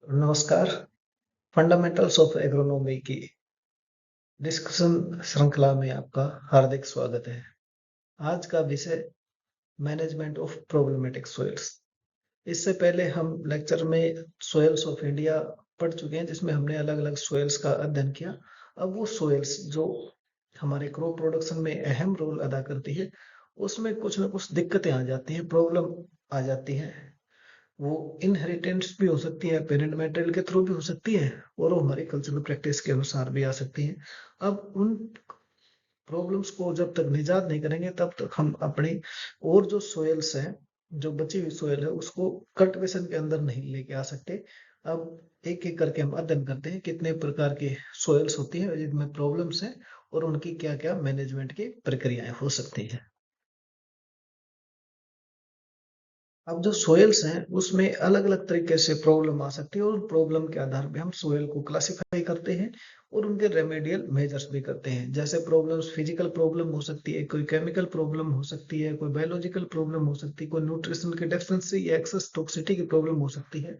नमस्कार। Fundamentals of agronomy की discussion श्रृंखला में आपका हार्दिक स्वागत है। आज का विषय मैनेजमेंट ऑफ प्रॉब्लमेटिक सॉइल्स। इससे पहले हम लेक्चर में सॉइल्स ऑफ इंडिया पढ़ चुके हैं, जिसमें हमने अलग अलग सॉइल्स का अध्ययन किया। अब वो सॉइल्स जो हमारे क्रॉप प्रोडक्शन में अहम रोल अदा करती है, उसमें कुछ ना कुछ दिक्कतें आ जाती हैं, प्रॉब्लम आ जाती हैं। वो इनहेरिटेंस भी हो सकती है, पेरेंट मेटेरियल के थ्रू भी हो सकती है, और वो हमारी कल्चरल प्रैक्टिस के अनुसार भी आ सकती है। अब उन प्रॉब्लम्स को जब तक निजात नहीं करेंगे, तब तक हम अपनी और जो सोयल्स है, जो बची हुई सोयल है, उसको कल्टीवेशन के अंदर नहीं लेके आ सकते। अब एक एक करके हम अध्ययन करते हैं कितने प्रकार की सोयल्स होती है जिनमें प्रॉब्लम्स है, और उनकी क्या क्या मैनेजमेंट की प्रक्रियाएं हो सकती हैं। अब जो सोयल्स हैं उसमें अलग अलग तरीके से प्रॉब्लम आ सकती है, और प्रॉब्लम के आधार पे हम सोयल को क्लासिफाई करते हैं और उनके रेमेडियल मेजर्स भी करते हैं। जैसे प्रॉब्लम्स, फिजिकल प्रॉब्लम हो सकती है, कोई केमिकल प्रॉब्लम हो सकती है, कोई बायोलॉजिकल प्रॉब्लम हो सकती है, कोई न्यूट्रिशन की डेफिशिएंसी या एक्सेस टॉक्सिटी की प्रॉब्लम हो सकती है।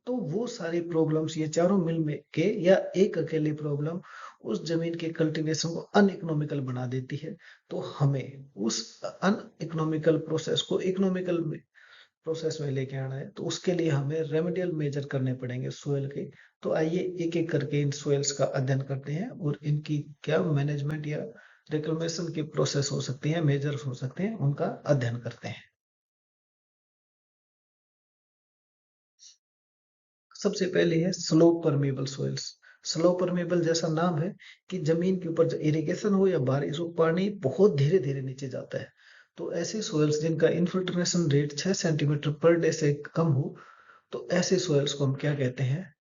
तो वो सारी प्रॉब्लम्स, ये चारों मिल में के या एक अकेली प्रॉब्लम उस जमीन के कल्टीवेशन को अनइकोनॉमिकल बना देती है। तो हमें उस अनइकोनॉमिकल प्रोसेस को इकोनॉमिकल प्रोसेस में लेके आना है, तो उसके लिए हमें रेमेडियल मेजर करने पड़ेंगे सोयल के। तो आइए एक एक करके इन सोयल्स का अध्ययन करते हैं, और इनकी क्या मैनेजमेंट या रिक्लेमेशन की प्रोसेस हो सकती है, मेजर्स हो सकते हैं, उनका अध्ययन करते हैं। सबसे पहले है slow permeable soils. Slow permeable जैसा नाम है कि जमीन के ऊपर इरिगेशन हो या बारिश हो, पानी बहुत धीरे धीरे नीचे जाता है। तो ऐसी सोइल्स जिनका infiltration rate 6 centimetre per day से कम हो, तो ऐसे सोइल्स को हम क्या कहते हैं?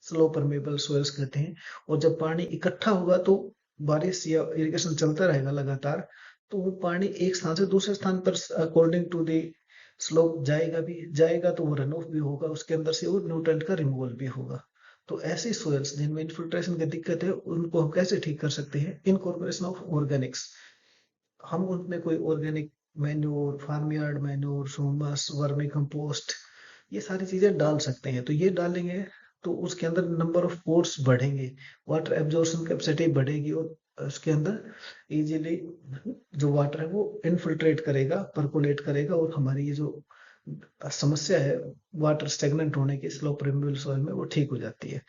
स्लो परमेबल सोइल्स कहते हैं। और जब पानी इकट्ठा होगा, तो बारिश या इरिगेशन चलता रहेगा लगातार, तो वो पानी एक स्थान से दूसरे स्थान पर अकॉर्डिंग टू दी स्लोप जाएगा, भी जाएगा, तो वो रन ऑफ भी होगा उसके अंदर से, और न्यूट्रेंट का रिमूवल भी होगा। तो ऐसी सोइल्स जिनमें इन्फिल्ट्रेशन की दिक्कत है, उनको हम कैसे ठीक कर सकते हैं? Incorporation of organics. हम उनमें कोई organic manure, farm yard manure, humus, vermi compost, ये सारी चीजें डाल सकते हैं। तो ये डालेंगे तो उसके अंदर नंबर ऑफ पोर्स बढ़ेंगे, वाटर एब्जॉर्प्शन कैपेसिटी बढ़ेगी, और उसके अंदर इजीली जो वाटर है वो इनफिल्ट्रेट करेगा, परकोलेट करेगा, और हमारी ये जो समस्या है वाटर स्टेगनेंट होने की स्लो परमेबल सॉइल में, वो ठीक हो जाती है।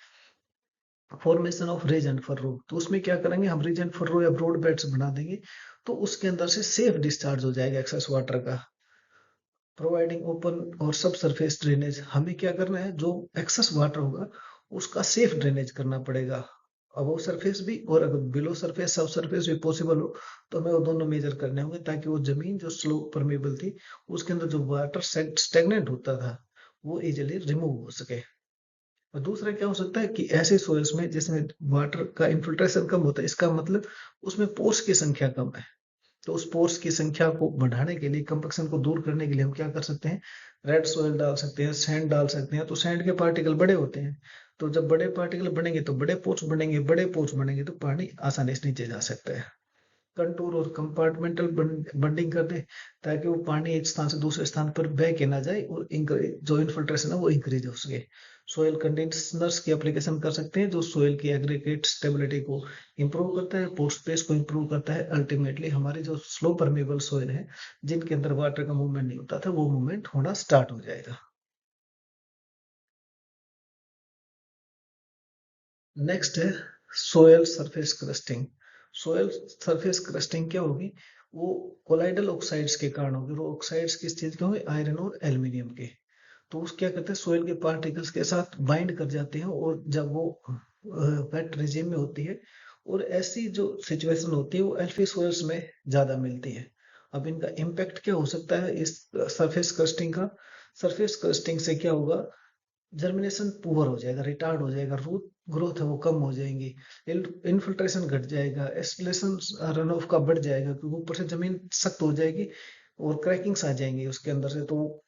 Formation of ridge and furrow, तो उसमें क्या करेंगे हम? रिज एंड फर्रो या ब्रॉड बेड्स बना देंगे, तो उसके अंदर से सेफ डिस्चार्ज हो जाएगा एक्सेस वाटर का। प्रोवाइडिंग ओपन और सब सरफेस ड्रेनेज, हमें क्या करना है? जो एक्सेस वाटर होगा उसका सेफ ड्रेनेज करना पड़ेगा। अब वो सरफेस भी, और अगर बिलो सरफेस, सब सरफेस भी पॉसिबल हो, तो हमें वो दोनों मेजर करने होंगे, ताकि वो जमीन जो स्लो परमेबल थी, उसके अंदर जो वाटर स्टेगनेंट होता था, वो इजिली रिमूव हो सके। और दूसरा क्या हो सकता है कि ऐसे सोइल्स में जिसमें वाटर का इन्फिल्ट्रेशन कम होता है, इसका मतलब उसमें पोर्स की संख्या कम है। तो उस पोर्स की संख्या को बढ़ाने के लिए, कंपैक्शन को दूर करने के लिए हम क्या कर सकते हैं? रेड सोइल डाल सकते हैं, सैंड डाल सकते हैं। तो सैंड के पार्टिकल बड़े होते हैं, तो जब बड़े पार्टिकल बनेंगे तो बड़े पोर्स बनेंगे, बड़े पोर्स बनेंगे तो पानी आसानी से नीचे जा सकता है। कंटूर और कंपार्टमेंटल बंडिंग कर दे, ताकि वो पानी एक स्थान से दूसरे स्थान पर बह के ना जाए, और जो इन्फिल्ट्रेशन है वो इंक्रीज हो सके। सोयल कंडीशनर्स की एप्लीकेशन कर सकते हैं, जो सोयल की एग्रीगेट स्टेबिलिटी को इंप्रूव करता है, पोर स्पेस को इंप्रूव करता है। अल्टीमेटली हमारी जो स्लो परमेबल सोयल है, जिनके अंदर वाटर का मूवमेंट नहीं होता था, वो मूवमेंट होना स्टार्ट हो जाएगा। नेक्स्ट है soil surface crusting. Soil surface crusting क्या होगी? वो कोलाइडल ऑक्साइड्स के कारण होगी। वो ऑक्साइड्स किस चीज के होंगे? आयरन और एल्यूमिनियम के। तो उस क्या करते हैं, सोयल के पार्टिकल्स के साथ बाइंड कर जाते हैं, और जब वो वेट रिजिम में होती है, और ऐसी जो सिचुएशन होती है वो एल्फी सोयल्स में ज्यादा मिलती है। अब इनका इम्पैक्ट क्या हो सकता है इस सरफेस क्रस्टिंग का? सरफेस क्रस्टिंग से क्या होगा? जर्मिनेशन पुअर हो जाएगा, रिटार्ड हो जाएगा, रूट ग्रोथ है वो कम हो जाएंगी, इनफिल्ट्रेशन घट जाएगा, एस्पिलेशन रन ऑफ का बढ़ जाएगा, क्योंकि ऊपर से जमीन सख्त हो जाएगी और क्रैकिंग्स आ जाएंगी उसके अंदर से, तो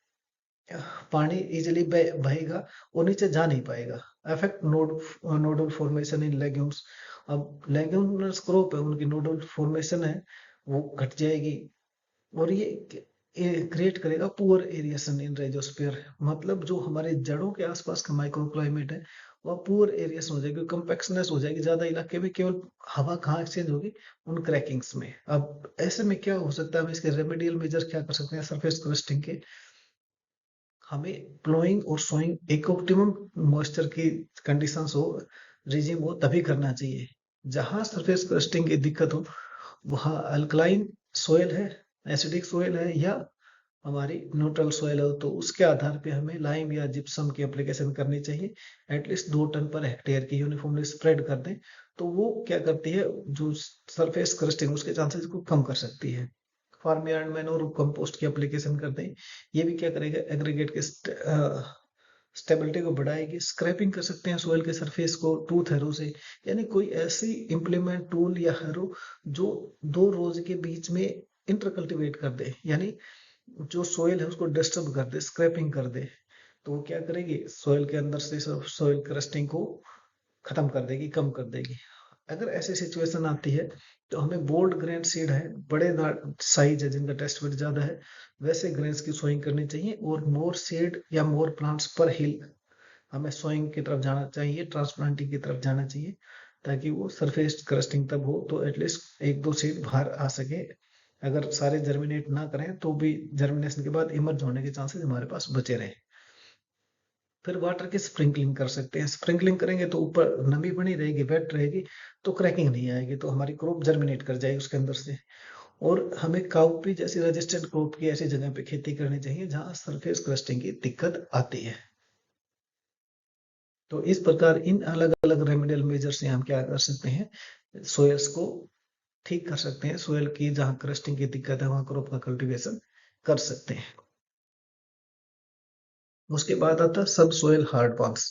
पानी इजिली बहेगा और नीचे जा नहीं पाएगा। अफेक्ट नोडल फॉर्मेशन इन लेग्यूम्स। अब लेग्यूमिनस क्रॉप है, उनकी नोडल फॉर्मेशन है वो घट जाएगी। और ये क्रिएट करेगा पुअर एरिएशन इन रेजियोस्फीयर, मतलब जो हमारे जड़ों के आसपास का माइक्रो क्लाइमेट है वह पुअर एरिएशन हो जाएगी, कम्पैक्शनेस हो जाएगी, ज्यादा इलाके में केवल हवा कहाँ एक्सचेंज होगी, उन क्रैकिंग्स में। अब ऐसे में क्या हो सकता है, हम इसके रेमेडियल मेजर क्या कर सकते हैं सरफेस क्रस्टिंग के, हमें प्लोइंग और सोइंग एक ऑप्टिमम मॉइस्चर की कंडीशंस हो, रिजिम हो, तभी करना चाहिए। जहां सरफेस क्रस्टिंग की दिक्कत हो वहां अल्कलाइन सोयल है, एसिडिक सोयल है, या हमारी न्यूट्रल सोयल हो, तो उसके आधार पे हमें लाइम या जिप्सम की एप्लीकेशन करनी चाहिए। एटलीस्ट 2 टन पर हेक्टेयर की यूनिफॉर्मली स्प्रेड कर दें, तो वो क्या करती है, जो सरफेस क्रस्टिंग उसके चांसेस को कम कर सकती है। फार्म यार्ड मैन्योर कंपोस्ट की एप्लीकेशन कर दें, ये भी क्या करेगा, एग्रीगेट के स्टेबिलिटी को बढ़ाएगी। स्क्रैपिंग कर सकते हैं सोयल के सरफेस को टूथ हैरो से, यानी कोई ऐसी इम्प्लीमेंट टूल या हैरो जो 2 रोज के बीच में इंटरकल्टिवेट कर दे, यानी जो सोयल है उसको डिस्टर्ब कर दे, स्क्रैपिंग कर दे, तो वो क्या करेगी, सोयल के अंदर से सोयल क्रस्टिंग को खत्म कर देगी, कम कर देगी। अगर ऐसी सिचुएशन आती है तो हमें बोल्ड ग्रेन सीड है, बड़े साइज है जिनका टेस्ट वेट ज्यादा है, वैसे ग्रेन्स की सोइंग करनी चाहिए, और मोर सीड या मोर प्लांट्स पर हिल हमें सोइंग की तरफ जाना चाहिए, ट्रांसप्लांटिंग की तरफ जाना चाहिए, ताकि वो सरफेस क्रस्टिंग तब हो तो एटलीस्ट 1-2 सीड बाहर आ सके। अगर सारे जर्मिनेट ना करें तो भी जर्मिनेशन के बाद इमर्ज होने के चांसेस हमारे पास बचे रहे। फिर वाटर की स्प्रिंकलिंग कर सकते हैं, स्प्रिंकलिंग करेंगे तो ऊपर नमी बनी रहेगी, वेट रहेगी, तो क्रैकिंग नहीं आएगी, तो हमारी क्रॉप जर्मिनेट कर जाएगी उसके अंदर से। और हमें काउपी जैसी रेजिस्टेंट क्रॉप की ऐसी जगह पे खेती करनी चाहिए जहां सरफेस क्रस्टिंग की दिक्कत आती है। तो इस प्रकार इन अलग अलग रेमेडियल मेजर से हम क्या कर सकते हैं, सोयल्स को ठीक कर सकते हैं, सोयल की जहां क्रस्टिंग की दिक्कत है वहां क्रॉप का कल्टीवेशन कर सकते हैं। उसके बाद आता है सब सोयल हार्ड पास।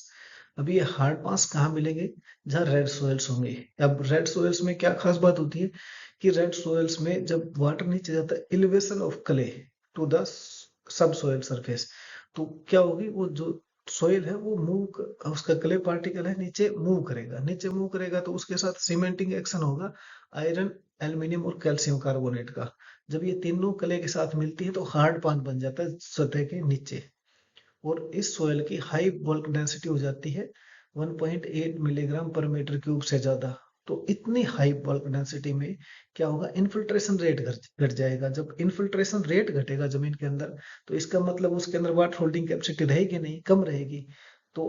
अब ये हार्ड पास कहाँ मिलेंगे, जहाँ रेड सोयल्स होंगे। अब रेड सोयल्स में क्या खास बात होती है कि रेड सोयल्स में जब वाटर नीचे जाता है, elevation of clay to the subsoil surface, तो क्या होगी, वो जो सोयल है वो मूव, उसका क्ले पार्टिकल है नीचे मूव करेगा, नीचे मूव करेगा तो उसके साथ सीमेंटिंग एक्शन होगा आयरन, एल्यूमिनियम और कैल्शियम कार्बोनेट का। जब ये तीनों क्ले के साथ मिलती है तो हार्ड पान बन जाता है सतह के नीचे, और इस सोयल की हाई बल्क डेंसिटी हो जाती है 1.8 मिलीग्राम पर मीटर क्यूब से ज्यादा। तो इतनी हाई बल्क डेंसिटी में क्या होगा, इन्फिल्ट्रेशन रेट घट जाएगा। जब इन्फिल्ट्रेशन रेट घटेगा जमीन के अंदर, तो इसका मतलब उसके अंदर वाटर होल्डिंग कैपेसिटी रहेगी नहीं, कम रहेगी। तो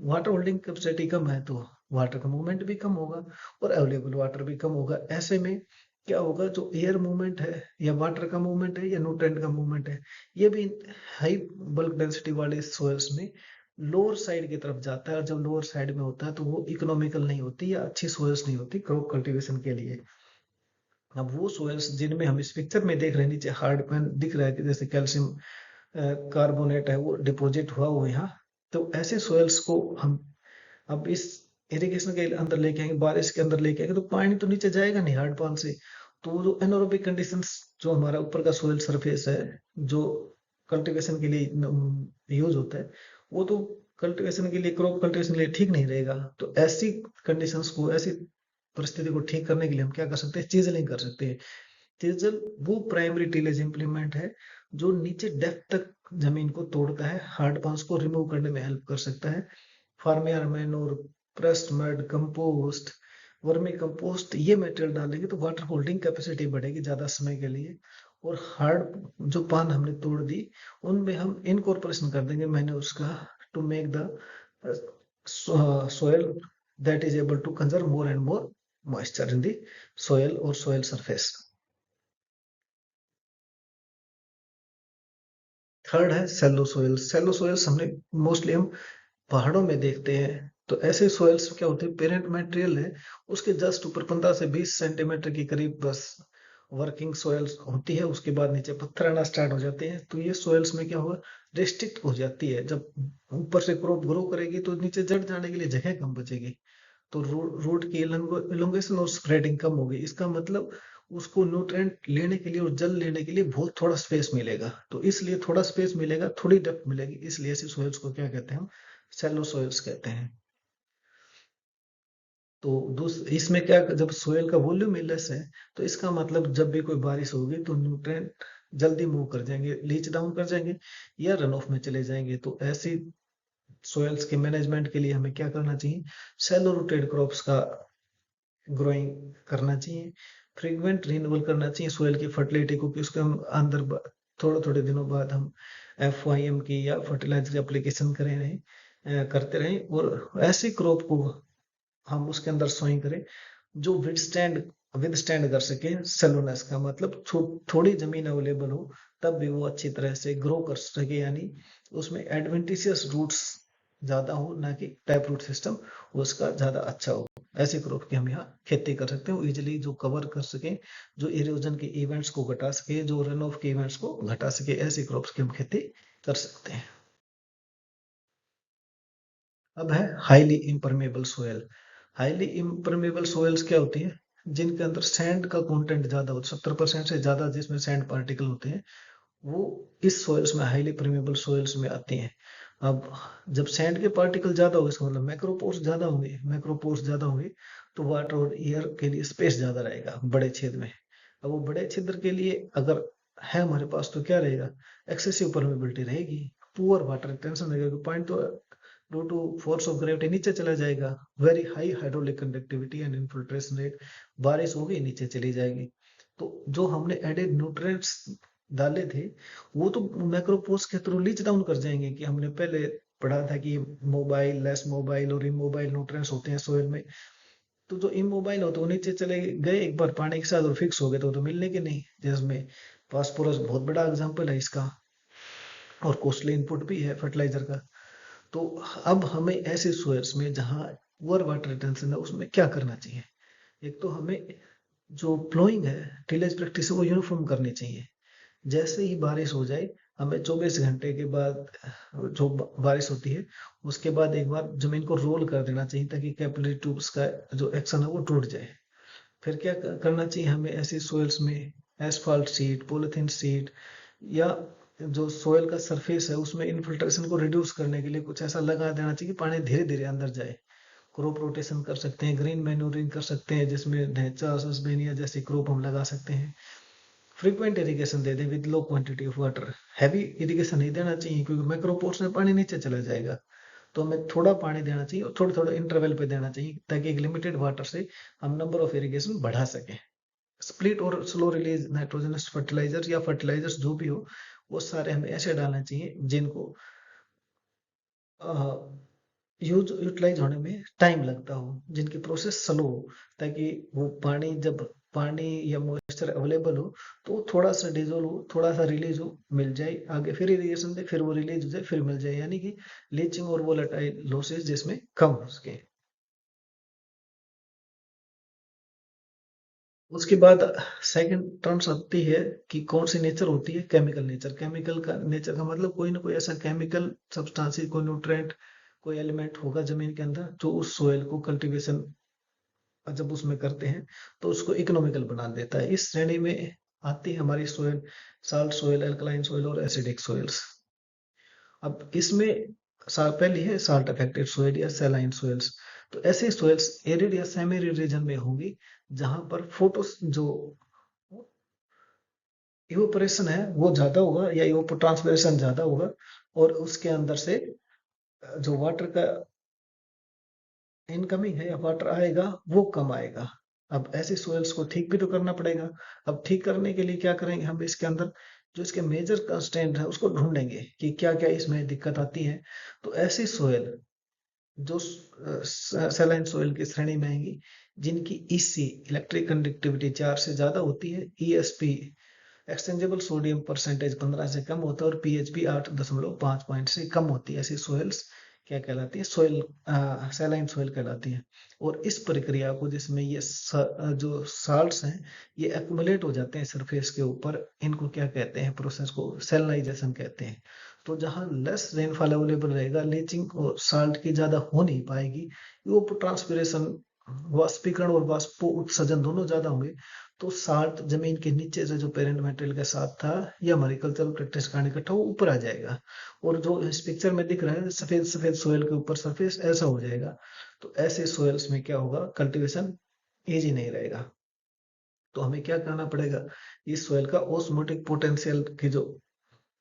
वाटर होल्डिंग कैपेसिटी कम है तो वाटर का मूवमेंट भी कम होगा, और अवेलेबल वाटर भी कम होगा। ऐसे में क्या होगा, जो एयर मूवमेंट है या वाटर का मूवमेंट है या न्यूट्रेंट का मूवमेंट है, ये भी हाई बल्क डेंसिटी वाले सोयल्स में लोअर साइड की तरफ जाता है, और जब लोअर साइड में होता है तो वो इकोनॉमिकल नहीं होती या अच्छी सोयल्स नहीं होती क्रॉप कल्टीवेशन के लिए। अब वो सोयल्स जिनमें हम इस पिक्चर में देख रहे हैं, नीचे हार्ड पैन दिख रहा है कि जैसे कैल्शियम कार्बोनेट है वो डिपोजिट हुआ हुआ यहाँ, तो ऐसे सोयल्स को हम अब इस इरिगेशन के अंदर लेके आएंगे, बारिश के अंदर लेके आएंगे, तो पानी तो नीचे जाएगा नहीं हार्ड पान से। तो वो जो एनोरोबिक कंडीशंस, जो हमारा ऊपर का सोयल सरफेस है, जो कल्टीवेशन के लिए यूज होता है, वो तो कल्टीवेशन के लिए, क्रॉप कल्टीवेशन के लिए ठीक नहीं रहेगा। तो ऐसी कंडीशंस को, ऐसी परिस्थिति को ठीक करने के लिए हम क्या कर सकते हैं, चीजलिंग कर सकते हैं। चीजल वो प्राइमरी टिलेज इंप्लीमेंट है जो नीचे डेप्थ तक जमीन को तोड़ता है, हार्ड पांस को रिमूव करने में हेल्प कर सकता है। Farmyard manure, pressed mud, compost, vermi compost, ये मटेरियल डालेंगे तो वाटर होल्डिंग कैपेसिटी बढ़ेगी ज्यादा समय के लिए। और हार्ड जो पान हमने तोड़ दी, उनमें हम इनकॉर्पोरेशन कर देंगे मैंने उसका, to make the soil that is able to conserve more and more moisture in the soil or soil surface. Third है सेलो सोयल। सेलो सोयल्स हमने मोस्टली हम पहाड़ों में देखते हैं। तो ऐसे सोयल्स क्या होते हैं, पेरेंट मटेरियल है उसके जस्ट ऊपर 15 से 20 सेंटीमीटर के करीब बस वर्किंग सोयल्स होती है, उसके बाद नीचे पत्थर आना स्टार्ट हो जाते हैं। तो ये सोयल्स में क्या होगा, रिस्ट्रिक्ट हो जाती है। जब ऊपर से क्रॉप ग्रो करेगी तो नीचे जड़ जाने के लिए जगह कम बचेगी, तो रूट की इलोंगेशन और स्प्रेडिंग कम होगी। इसका मतलब उसको न्यूट्रिएंट लेने के लिए और जल लेने के लिए बहुत थोड़ा स्पेस मिलेगा, तो इसलिए थोड़ा स्पेस मिलेगा, थोड़ी डेप्थ मिलेगी, इसलिए ऐसी सोइल्स को क्या कहते हैं, हम शैलो सोइल्स कहते हैं। तो इसमें क्या, जब सोयल का वॉल्यूम लेस है, तो इसका मतलब जब भी कोई बारिश होगी तो न्यूट्रिएंट जल्दी मूव कर जाएंगे, लीच डाउन कर जाएंगे या रन ऑफ में चले जाएंगे। तो ऐसी सोयल्स के मैनेजमेंट के लिए हमें क्या करना चाहिए, शैलो रूटेड क्रॉप्स का ग्रोइंग करना चाहिए, फ्रीक्वेंट रिन्यूअल करना चाहिए सोयल की फर्टिलिटी को, कि उसके हम अंदर थोड़े थोड़े दिनों बाद हम FYM की या फर्टिलाइजर एप्लीकेशन करें रहें, करते रहें, और ऐसे क्रॉप को हम उसके अंदर सोइंग करें जो विदस्टैंड कर सके सेलुलस का मतलब थोड़ी जमीन अवेलेबल हो तब भी वो अच्छी तरह से ग्रो कर सके, यानी उसमें एडवेंटिशियस रूट्स ज्यादा हो, ना कि टैप रूट सिस्टम उसका ज्यादा अच्छा हो। ऐसे क्रॉप की हम यहाँ खेती कर सकते हैं इजिली, जो कवर कर सके, जो इरोजन के इवेंट्स को घटा सके, जो रन ऑफ के इवेंट्स को घटा सके, ऐसे क्रॉप्स की हम खेती कर सकते हैं। अब है highly impermeable soil. Highly impermeable soils क्या होती है, जिनके अंदर सैंड का कंटेंट ज्यादा होता है, 70% से ज्यादा जिसमें सैंड पार्टिकल होते हैं, वो इस सोयल्स में, हाईली परमेबल सोयल्स में आती हैं। अब जब सैंड के पार्टिकल ज्यादा होंगे, इसका मतलब मैक्रोपोर्स ज्यादा होंगे, तो वाटर और एयर के लिए स्पेस ज्यादा रहेगा बड़े छेद में। अब वो बड़े छिद्र के लिए अगर है हमारे पास तो क्या रहेगा, एक्सेसिव परमेबिलिटी रहेगी, पुअर वाटर रिटेंशन रहेगा, पॉइंट तो due to force of gravity नीचे चला जाएगा, very high hydraulic conductivity and infiltration rate, बारिश होगी नीचे चली जाएगी। तो जो हमने एडेड न्यूट्रिएंट्स डाले थे वो तो मैक्रोपोस के थ्रू लीच डाउन कर जाएंगे, कि हमने पहले पढ़ा था कि मोबाइल, लेस मोबाइल और इमोबाइल न्यूट्रिएंट्स होते हैं सोइल में। तो जो इमोबाइल होते हैं वो नीचे चले गए एक बार पानी के साथ और फिक्स हो गए, तो मिलने के नहीं, जिसमें फास्फोरस बहुत बड़ा एग्जाम्पल है इसका, और कॉस्टली इनपुट भी है फर्टिलाइजर का। तो अब हमें ऐसे सोयर्स में जहाँ पुअर वाटर रिटेंशन है उसमें क्या करना चाहिए, एक तो हमें जो प्लोइंग है, टिलेज प्रैक्टिस है, वो यूनिफॉर्म करनी चाहिए। जैसे ही बारिश हो जाए, हमें 24 घंटे के बाद जो बारिश होती है उसके बाद एक बार जमीन को रोल कर देना चाहिए, ताकि कैपिलरी ट्यूब्स का जो एक्शन है वो टूट जाए। फिर क्या करना चाहिए हमें ऐसी सोइल्स में, एसफाल्ट सीट, पॉलिथीन सीट, या जो सोयल का सरफेस है उसमें इनफिल्ट्रेशन को रिड्यूस करने के लिए कुछ ऐसा लगा देना चाहिए कि पानी धीरे धीरे अंदर जाए। क्रॉप रोटेशन कर सकते हैं, ग्रीन मैन्यूरिंग कर सकते हैं, जिसमें ढैंचा, सस्पेनिया जैसे क्रॉप हम लगा सकते हैं। फ्रीक्वेंट इरिगेशन दे दें with low quantity of water. Heavy irrigation नहीं देना चाहिए, क्योंकि मैक्रोपोर्स में पानी नीचे चला जाएगा। तो हमें थोड़ा पानी देना चाहिए और थोड़े थोड़े इंटरवल पे देना चाहिए, ताकि एक लिमिटेड वाटर से हम नंबर ऑफ इरिगेशन बढ़ा सकें। स्प्लिट और स्लो रिलीज नाइट्रोजनस फर्टिलाइजर या फर्टिलाइजर्स जो भी हो, वो सारे हमें ऐसे डालना चाहिए जिनको यूटिलाइज होने में टाइम लगता हो, जिनकी प्रोसेस स्लो हो, ताकि वो पानी, जब पानी या मॉइस्चर अवेलेबल हो तो थोड़ा सा डिजोल्व हो, थोड़ा सा रिलीज हो, मिल जाए, आगे फिर इरिगेशन दे, फिर वो रिलीज हो जाए, फिर मिल जाए, यानी कि लीचिंग और वोलेटाइल लॉसेस जिसमें कम हो सके। उसके बाद सेकंड टर्म्स आती है कि कौन सी नेचर होती है, केमिकल नेचर। केमिकल का नेचर का मतलब कोई ना कोई ऐसा केमिकल सब्सटेंस, कोई न्यूट्रिएंट, कोई एलिमेंट होगा जमीन के अंदर जो उस सोयल को कल्टीवेशन जब उसमें करते हैं तो उसको इकोनॉमिकल बना देता है। इस श्रेणी में आती है हमारी soil, salt soil, alkaline soil और एसिडिक सोयल्स। अब इसमें पहली है साल्ट अफेक्टेड सोयल या सैलाइन सोयल्स। तो ऐसे सोयल्स एरिड या सेमी एरिड रीजन में होंगी, जहां पर फोटोस जो इवोपरेशन है वो ज्यादा होगा या इवोप ट्रांसपिरेशन ज्यादा होगा, और उसके अंदर से जो वाटर का इनकमिंग है या वाटर आएगा वो कम आएगा। अब ऐसी सोइल्स को ठीक भी तो करना पड़ेगा। अब ठीक करने के लिए क्या करेंगे, हम इसके अंदर जो इसके मेजर कंस्ट्रेंट है उसको ढूंढेंगे कि क्या क्या इसमें दिक्कत आती है। तो ऐसी सोयल जो सैलाइन सोयल की श्रेणी में आएंगी, जिनकी ईसी इलेक्ट्रिक कंडक्टिविटी 4 से ज्यादा होती है, ईएसपी एक्सचेंजेबल सोडियम परसेंटेज 15 से कम होता है, और पीएचपी 8.5 पॉइंट से कम होती है, ऐसी सोयल्स क्या कहलाती है, सोयल सैलाइन सोयल कहलाती है। और इस प्रक्रिया को, जिसमें ये जो साल्ट्स हैं ये एक्युमुलेट हो जाते हैं सरफेस के ऊपर, इनको क्या कहते हैं, प्रोसेस को सैलिनाइजेशन कहते हैं। तो जहां लेस रेनफॉल अवेलेबल रहेगा, लीचिंग और साल्ट की ज्यादा हो नहीं पाएगी, वो ट्रांसपिरेशन, वाष्पीकरण और वाष्पो उत्सर्जन दोनों ज्यादा होंगे, तो साल्ट जमीन के नीचे से जो पेरेंट मटेरियल के साथ था या हमारी कल्चरल प्रैक्टिस कारण इकट्ठा वो ऊपर आ जाएगा, और जो इस पिक्चर में दिख रहा है सफेद सफेद सोयल के ऊपर सरफेस ऐसा हो जाएगा। तो ऐसे सोयल्स में क्या होगा, कल्टीवेशन इजी नहीं रहेगा। तो हमें क्या करना पड़ेगा, इस सोयल का ऑस्मोटिक पोटेंशियल की जो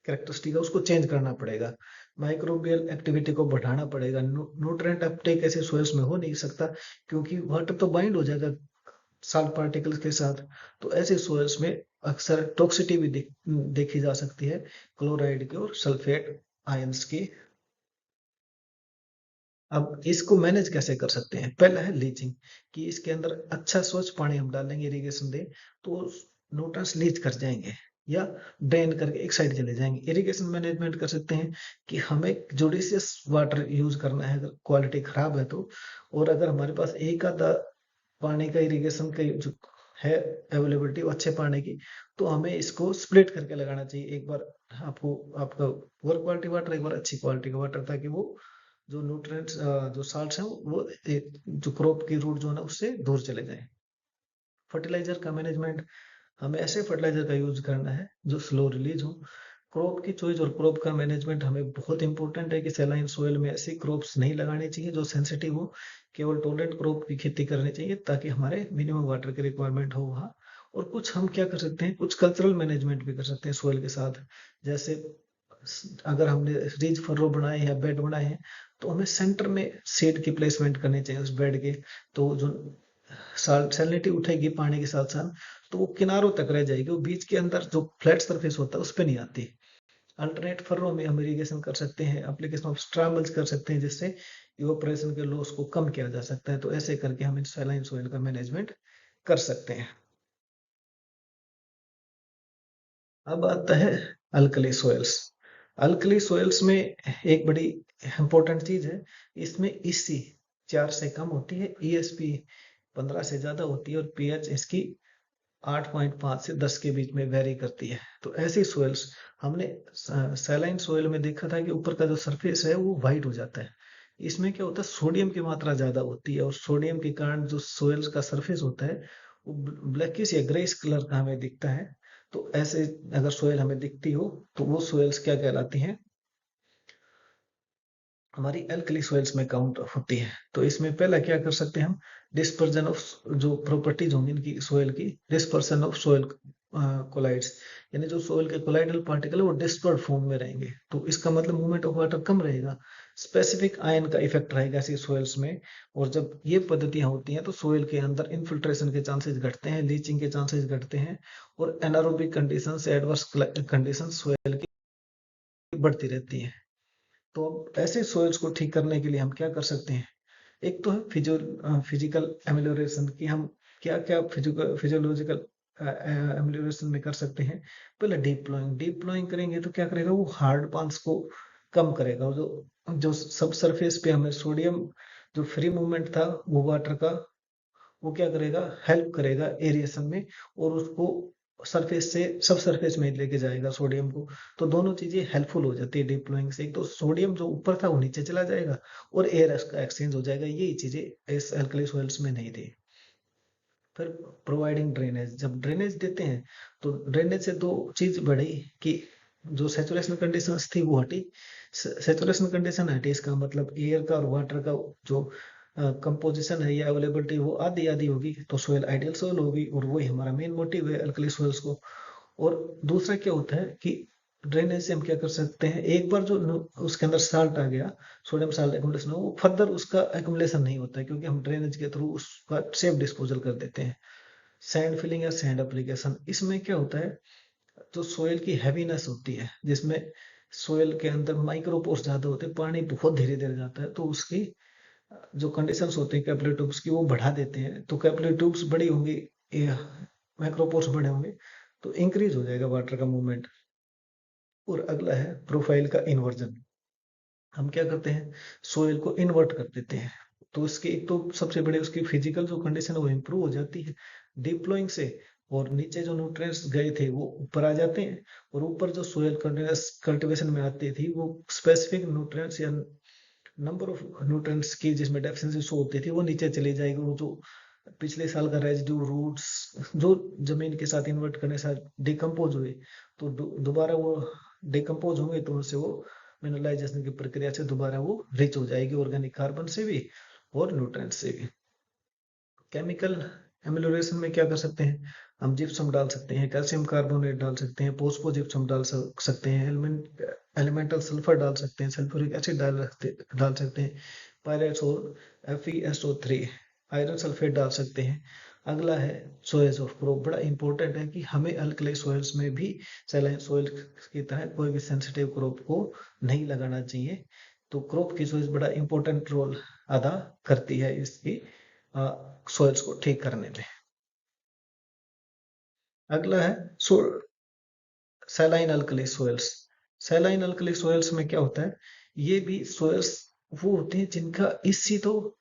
कैरेक्टरिस्टिक है उसको चेंज करना पड़ेगा, माइक्रोबियल एक्टिविटी को बढ़ाना पड़ेगा। न्यूट्रिएंट अपटेक ऐसे सोयल्स में हो नहीं सकता, क्योंकि वाटर तो बाइंड हो जाएगा साल्ट पार्टिकल्स के साथ। तो ऐसे सोयल्स में अक्सर टॉक्सिटी भी देखी जा सकती है, क्लोराइड की और सल्फेट आयंस की। अब इसको मैनेज कैसे कर सकते हैं, पहला है लीचिंग, कि इसके अंदर अच्छा स्वच्छ पानी हम डालेंगे, इरिगेशन दे तो न्यूट्रंस लीच कर जाएंगे या ड्रेन करके एक साइड चले जाएंगे। इरिगेशन मैनेजमेंट कर सकते हैं कि हमें जुडिशियस वाटर यूज करना है अगर क्वालिटी खराब है तो, और अगर हमारे पास एक आधा पानी का इरिगेशन का जो है अवेलेबिलिटी अच्छे पानी की, तो हमें इसको स्प्लिट करके लगाना चाहिए। एक बार आपको आपका पुअर क्वालिटी वाटर, एक बार अच्छी क्वालिटी का वाटर, ताकि वो जो न्यूट्रिएंट्स जो साल्ट्स हैं वो जो क्रॉप की रूट जो है ना उससे दूर चले जाएं। फर्टिलाइजर का मैनेजमेंट, हमें ऐसे फर्टिलाइजर का यूज करना है जो स्लो रिलीज हो। क्रॉप की चॉइस और क्रॉप का मैनेजमेंट हमें बहुत इंपॉर्टेंट है कि सैलाइन सोयल में ऐसी क्रॉप्स नहीं लगानी चाहिए जो सेंसिटिव हो, केवल टॉलरेंट क्रॉप की खेती करनी चाहिए ताकि हमारे मिनिमम वाटर की रिक्वायरमेंट हो वहाँ। और कुछ हम क्या कर सकते हैं, कुछ कल्चरल मैनेजमेंट भी कर सकते हैं सोयल के साथ। जैसे अगर हमने रिज फर्रो बनाए हैं या बेड बनाए हैं, तो हमें सेंटर में सीड की प्लेसमेंट करनी चाहिए उस बेड के। तो जो सैलिनिटी उठेगी पानी के साथ साथ, तो वो किनारों तक रह जाएगी, वो बीच के अंदर जो फ्लैट सरफेस होता है उस पर नहीं आती। अल्टरनेट फर्रो में हम इरिगेशन कर सकते हैं, एप्लीकेशन ऑफ स्ट्रामल्स कर सकते हैं, जिससे इवापोरेशन के लॉस को कम किया जा सकता है। तो ऐसे करके हम सैलाइन सोइल का मैनेजमेंट कर सकते हैं। अब आता है अल्कली सोइल्स। अल्कली सोइल्स में एक बड़ी इंपॉर्टेंट चीज है, इसमें ईसी 4 से कम होती है, ईएसपी 15 से ज्यादा होती है, और पीएच इसकी 8.5 से 10 के बीच में वेरी करती है। तो ऐसी सोइल्स हमने सैलाइन सोइल में देखा था कि ऊपर का जो सरफेस है वो व्हाइट हो जाता है। इसमें क्या होता है, सोडियम की मात्रा ज्यादा होती है, और सोडियम के कारण जो सोइल्स का सरफेस होता है वो ब्लैकिश या ग्रेस कलर का हमें दिखता है। तो ऐसे अगर सोइल हमें दिखती हो तो वो सोइल्स क्या कहलाती हैं, हमारी एल्कली सॉइल्स में काउंट होती है। तो इसमें पहला क्या कर सकते हैं हम, डिस्पर्जन ऑफ जो प्रॉपर्टीज होंगी इनकी सोइल की, डिस्पर्सन ऑफ सोइल कोलाइड्स, यानी जो सोइल के कोलाइडल पार्टिकल है वो डिस्पर्ड फॉर्म में रहेंगे, तो इसका मतलब मूवमेंट ऑफ वाटर कम रहेगा, स्पेसिफिक आयन का इफेक्ट रहेगा ऐसी सोइल्स में। और जब ये पद्धतियां होती हैं तो सोइल के अंदर इन्फिल्ट्रेशन के चांसेस घटते हैं, लीचिंग के चांसेस घटते हैं, और एनारोबिक कंडीशन से एडवर्स कंडीशन सोइल की बढ़ती रहती है। तो अब ऐसे सोइल्स को ठीक करने के लिए हम क्या कर सकते हैं, एक तो है फिजिकल एमेलियोरेशन, कि हम क्या क्या फिजियोलॉजिकल एमेलियोरेशन में कर सकते हैं। पहले डीप प्लोइंग, डीप प्लोइंग करेंगे तो क्या करेगा, वो हार्ड पांस को कम करेगा, वो जो जो सब सरफेस पे हमें सोडियम जो फ्री मूवमेंट था वो वाटर का, वो क्या करेगा, हेल्प करेगा एरिएशन में, और उसको सरफेस से सब सरफेस में लेके जाएगा सोडियम को। तो दोनों चीजें हेल्पफुल हो जाती है डिप्लॉइंग से, एक तो सोडियम जो ऊपर था वो नीचे चला जाएगा, और एयर का एक्सचेंज हो जाएगा। यही चीजें इस एल्कली सॉइल्स में नहीं थी। फिर प्रोवाइडिंग ड्रेनेज, जब ड्रेनेज देते हैं तो ड्रेनेज से दो चीज बढ़ी, कि जो सेचुरेशन कंडीशन थी वो हटी। सेचुरेशन कंडीशन हटी, इसका मतलब एयर का और वाटर का जो कंपोजिशन है या अवेलेबिलिटी वो आधी आधी होगी, तो सोयल आइडियल सोयल होगी, और वही हमारा मेन मोटिव है अल्कली सोइल्स को। और दूसरा क्या होता है कि ड्रेनेज से हम क्या कर सकते हैं, एक बार जो उसके अंदर साल्ट आ गया, सोडियम साल्ट एकुमुलेशन, वो फर्दर उसका एकुमुलेशन नहीं होता है, क्योंकि हम ड्रेनेज के थ्रू उसका सेफ डिस्पोजल कर देते हैं। सैंड फिलिंग या सैंड एप्लीकेशन, इसमें क्या होता है, जो सोयल की हैवीनेस होती है, जिसमें सोयल के अंदर माइक्रोपोर्स ज्यादा होते हैं, पानी बहुत धीरे धीरे जाता है, तो उसकी जो कंडीशंस होते हैं कैपिलरी ट्यूब्स की वो बढ़ा देते हैं। तो कैपिलरी ट्यूब्स बड़ी होंगी, माइक्रोपोर्स बड़े होंगे, तो इंक्रीज हो जाएगा वाटर का मूवमेंट। और अगला है प्रोफाइल का इन्वर्जन, हम क्या करते हैं, सोइल को इन्वर्ट कर देते हैं। तो इसकी एक तो सबसे बड़ी उसकी फिजिकल जो कंडीशन है वो इम्प्रूव हो जाती है डिप्लॉइंग से, और नीचे जो न्यूट्रिएंट्स गए थे वो ऊपर आ जाते हैं, और ऊपर जो सोइल कल्टीवेशन में आती थी वो स्पेसिफिक न्यूट्रिएंट्स या नंबर ऑफ न्यूट्रिएंट्स की जिसमें डेफिशिएंसी शो होती थी वो नीचे चली जाएगी। वो जो पिछले साल का रेजिड्यू रूट्स जो जमीन के साथ इन्वर्ट करने से डिकम्पोज हुए, तो दोबारा वो डिकम्पोज होंगे, तो उनसे वो मिनरलाइजेशन की प्रक्रिया से दोबारा वो रिच हो जाएगी ऑर्गेनिक कार्बन से भी और न्यूट्रिएंट से भी। केमिकल एमिलोरेशन में क्या कर सकते हैं, हम जिप्सम डाल सकते हैं, कैल्शियम कार्बोनेट डाल सकते हैं, फोस्फो जिप्सम डाल सकते हैं, एलिमेंटल सल्फर डाल सकते हैं, सल्फ्यूरिक एसिड डाल सकते हैं, पायरेट्स और FeSO3 आयरन सल्फेट डाल सकते हैं। अगला है सोयल्स ऑफ क्रॉप। बड़ा इंपॉर्टेंट है कि हमें अल्कली सोयल्स में भी सैलाइन सोयल की तरह कोई भी सेंसिटिव क्रॉप को नहीं लगाना चाहिए। तो क्रॉप की चॉइस बड़ा इंपॉर्टेंट रोल अदा करती है इसकी सोयल्स को ठीक करने में। अगला है saline alkali soils. Saline alkali soils में क्या होता है, ये भी सोयल्स वो होते हैं जिनका इसी तो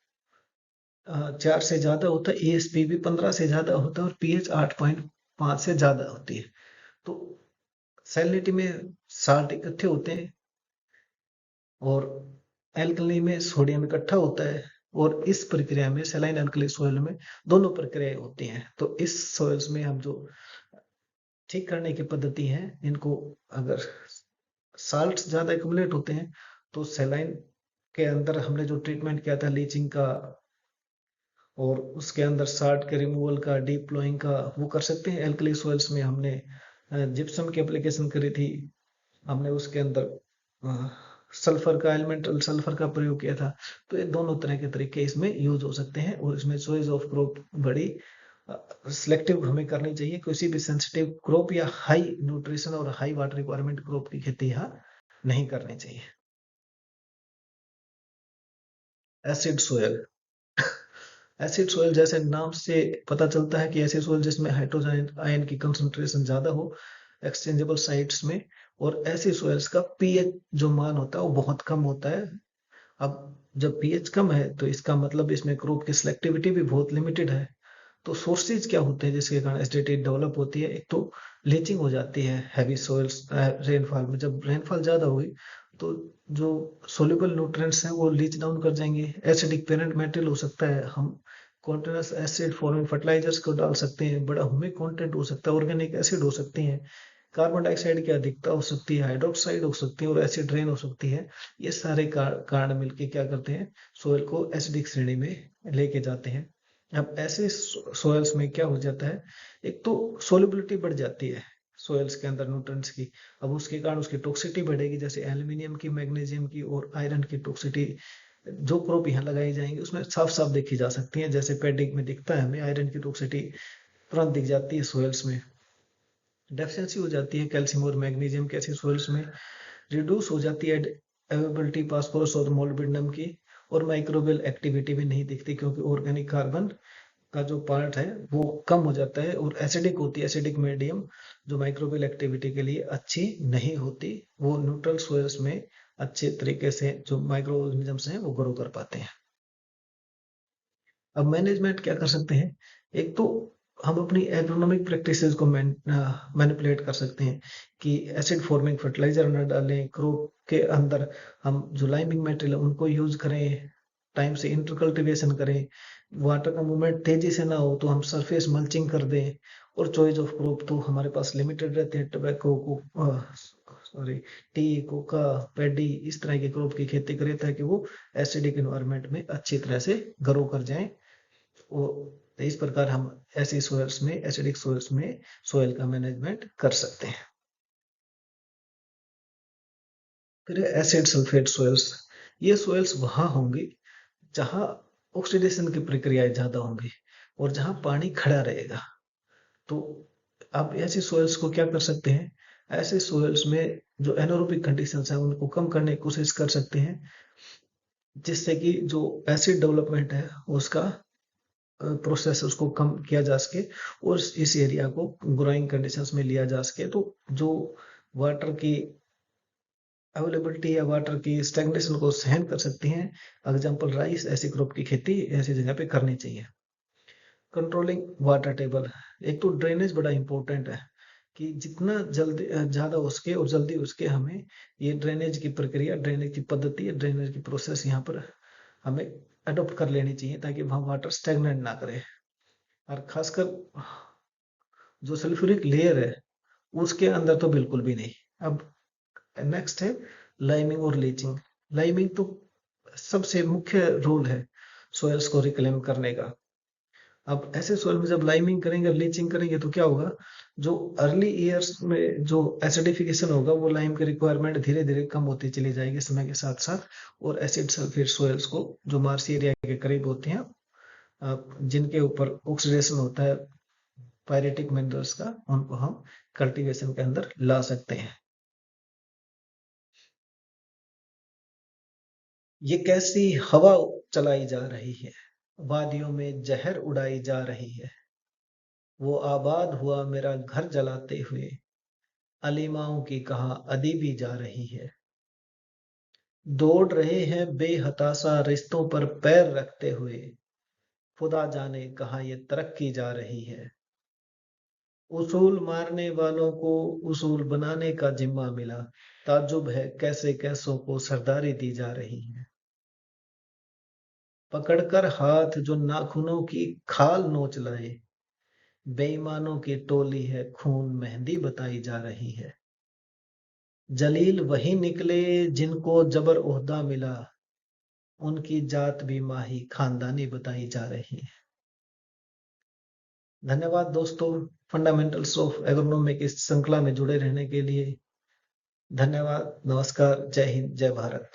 4 से ज्यादा होता है, ESP भी 15 से ज्यादा होता है और pH 8.5 से ज्यादा होती है। तो सैलिनिटी में साल्ट इकट्ठे होते हैं और एल्कली में सोडियम इकट्ठा होता है, और इस प्रक्रिया में सैलाइन अल्कली सोयल में दोनों प्रक्रियाएं होती हैं। तो इस सोयल्स में हम जो ठीक करने की पद्धति है, इनको अगर साल्ट ज्यादा एक्यूमुलेट होते हैं तो सैलाइन के अंदर हमने जो ट्रीटमेंट किया था लीचिंग का और उसके अंदर साल्ट के रिमूवल का, डीप फ्लोइंग का, वो कर सकते हैं। एल्कली सॉइल्स में हमने जिप्सम की एप्लीकेशन करी थी, हमने उसके अंदर सल्फर का, एलिमेंटल सल्फर का प्रयोग किया था। तो ये दोनों तरह के तरीके इसमें यूज हो सकते हैं और इसमें चॉइस ऑफ क्रॉप बड़ी सिलेक्टिव हमें करनी चाहिए। किसी भी सेंसिटिव क्रॉप या हाई न्यूट्रिशन और हाई वाटर रिक्वायरमेंट क्रॉप की खेती यहाँ नहीं करनी चाहिए। Acid soil. एसिड सोयल जैसे नाम से पता चलता है कि ऐसे सोयल जिसमें हाइड्रोजन आयन की कंसंट्रेशन ज्यादा हो एक्सचेंजेबल साइट्स में, और ऐसे सोयल्स का पीएच जो मान होता है वो बहुत कम होता है। अब जब पीएच कम है तो इसका मतलब इसमें क्रॉप की सिलेक्टिविटी भी बहुत लिमिटेड है। तो सोर्सेज क्या होते हैं जिसके कारण एसिडिटी डेवलप होती है? एक तो लीचिंग हो जाती है हैवी सोइल्स रेनफॉल में। जब रेनफॉल ज्यादा होगी तो जो सोल्यूबल न्यूट्रिएंट्स हैं वो लीच डाउन कर जाएंगे, एसिडिक पेरेंट मटेरियल हो सकता है, हम कॉन्टिन्यूस एसिड फॉर्मिंग फर्टिलाइजर्स को डाल सकते हैं, बड़ा ह्यूमिक कंटेंट हो सकता है, ऑर्गेनिक एसिड हो सकती हैं, कार्बन डाइऑक्साइड की अधिकता हो सकती है, हाइड्रोक्साइड हो सकती है और एसिड रेन हो सकती है। ये सारे कारण मिलके क्या करते हैं, सोयल को एसिडिक श्रेणी में लेके जाते हैं। अब ऐसे सोयल्स में क्या हो जाता है, एक तो सोलिबिलिटी बढ़ जाती है सोयल्स के अंदर न्यूट्रिएंट्स की। अब उसके कारण उसकी टॉक्सिटी बढ़ेगी, जैसे एल्यूमिनियम की, मैग्नीशियम की और आयरन की टॉक्सिटी जो क्रॉप यहाँ लगाई जाएंगी उसमें साफ साफ देखी जा सकती है। जैसे पैडी में दिखता है हमें आयरन की टॉक्सिटी तुरंत दिख जाती है सोयल्स में। डेफिशिएंसी हो जाती है कैल्शियम और मैग्नीशियम के ऐसी सोयल्स में, रिड्यूस हो जाती है अवेलेबिलिटी फास्फोरस और मोलिब्डेनम की, और माइक्रोबियल एक्टिविटी भी नहीं दिखती क्योंकि ऑर्गेनिक कार्बन का जो पार्ट है वो कम हो जाता है और एसिडिक होती है। एसिडिक मीडियम जो माइक्रोबियल एक्टिविटी के लिए अच्छी नहीं होती, वो न्यूट्रल सोयल्स में अच्छे तरीके से जो माइक्रो ऑर्गेनिजम्स हैं वो ग्रो कर पाते हैं। अब मैनेजमेंट क्या कर सकते हैं, एक तो हम अपनी एग्रोनॉमिक प्रैक्टिसेस को मैनिपुलेट कर सकते हैं कि एसिड फॉर्मिंग फर्टिलाइजर न डालें, क्रॉप के अंदर हम जो लाइमिंग मटेरियल उनको यूज करें, टाइम से इंटरकल्टिवेशन करें, वाटर का मूवमेंट तेजी से ना हो तो हम सरफेस मल्चिंग कर दें, और चॉइस ऑफ क्रॉप तो हमारे पास लिमिटेड रहते हैं। टोबैको को सॉरी टी, कोका, पैडी, इस तरह के क्रॉप की खेती करें ताकि वो एसिडिक एनवायरनमेंट में अच्छी तरह से ग्रो कर जाएं। वो इस प्रकार हम ऐसी सोयल्स में, एसिडिक सोयल्स में सोयल का मैनेजमेंट कर सकते हैं। फिर एसिड सल्फेट सोयल्स। ये सोयल्स वहां होंगी जहां ऑक्सीडेशन की प्रक्रियाएं ज्यादा होंगी और जहां पानी खड़ा रहेगा। तो आप ऐसी सोयल्स को क्या कर सकते हैं, ऐसे सोयल्स में जो एनारोबिक कंडीशंस है उनको कम करने की कोशिश कर सकते हैं, जिससे कि जो एसिड डेवलपमेंट है उसका प्रोसेस उसको कम किया जा सके और इस एरिया को ग्रोइंग कंडीशंस में लिया जा सके। तो जो वाटर की अवेलेबिलिटी या वाटर की स्टैग्नेशन को सहन कर सकती हैं, एग्जाम्पल राइस, ऐसी क्रॉप की खेती ऐसी जगह पे करनी चाहिए। Controlling water table. एक तो ड्रेनेज बड़ा इंपॉर्टेंट है कि जितना जल्दी ज्यादा हो सके और जल्दी हो सके हमें ये ड्रेनेज की प्रक्रिया, ड्रेनेज की पद्धति, ड्रेनेज की प्रोसेस यहाँ पर हमें अडॉप्ट कर लेनी चाहिए ताकि वहाँ वाटर स्टेगनेट ना करे। और खासकर जो सल्फ्यूरिक लेयर है उसके अंदर तो बिल्कुल भी नहीं। अब नेक्स्ट है लाइमिंग और लीचिंग। लाइमिंग तो सबसे मुख्य रोल है सोयल्स को रिक्लेम करने का। अब ऐसे सोइल में जब लाइमिंग करेंगे, लीचिंग करेंगे तो क्या होगा, जो अर्ली ईयर्स में जो एसिडिफिकेशन होगा वो लाइम की रिक्वायरमेंट धीरे धीरे कम होती चली जाएगी समय के साथ साथ। और एसिड सल्फेट सोइल्स को जो मार्सी एरिया के करीब होते हैं, जिनके ऊपर ऑक्सीडेशन होता है पायरेटिक मिनरल्स का, उनको हम कल्टीवेशन के अंदर ला सकते हैं। ये कैसी हवा चलाई जा रही है, वादियों में जहर उड़ाई जा रही है, वो आबाद हुआ मेरा घर जलाते हुए, अलीमाओं की कहाँ अदीबी जा रही है। दौड़ रहे हैं बेहताशा रिश्तों पर पैर रखते हुए, खुदा जाने कहाँ ये तरक्की जा रही है। उसूल मारने वालों को उसूल बनाने का जिम्मा मिला, ताज्जुब है कैसे कैसों को सरदारी दी जा रही है। पकड़कर हाथ जो नाखूनों की खाल नोच लाए, बेईमानों की टोली है खून मेहंदी बताई जा रही है। जलील वही निकले जिनको जबर ओहदा मिला, उनकी जात भी माही खानदानी बताई जा रही है। धन्यवाद दोस्तों, फंडामेंटल्स ऑफ एग्रोनॉमी की इस श्रृंखला में जुड़े रहने के लिए। धन्यवाद, नमस्कार, जय हिंद, जय भारत।